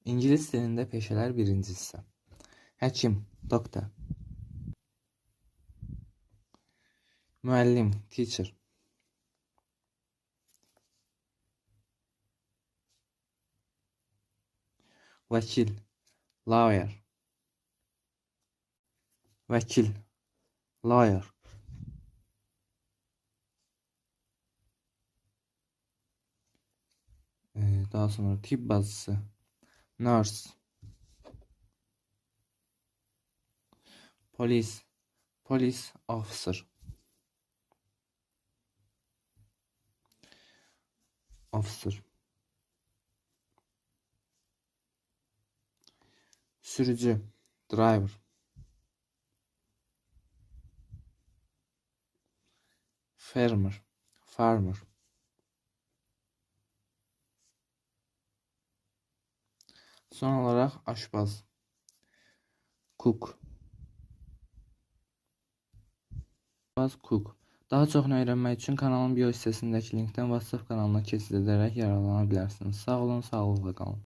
İngilis dilində peşələr birinci hissə. Həkim, doktor. Müəllim, teacher. Vəkil, lawyer. Vəkil, lawyer. Daha sonra tibb bacısı, nurse. Polis, police officer. Officer. Sürücü, driver. Farmer, farmer. Son olaraq aşpaz, cook. Aşpaz, cook. Daha çoxunu öyrənmək üçün kanalın bio hissəsindəki linkdən WhatsApp kanalına keçid edərək yararlana bilərsiniz. Sağ olun, sağlıqla qalın.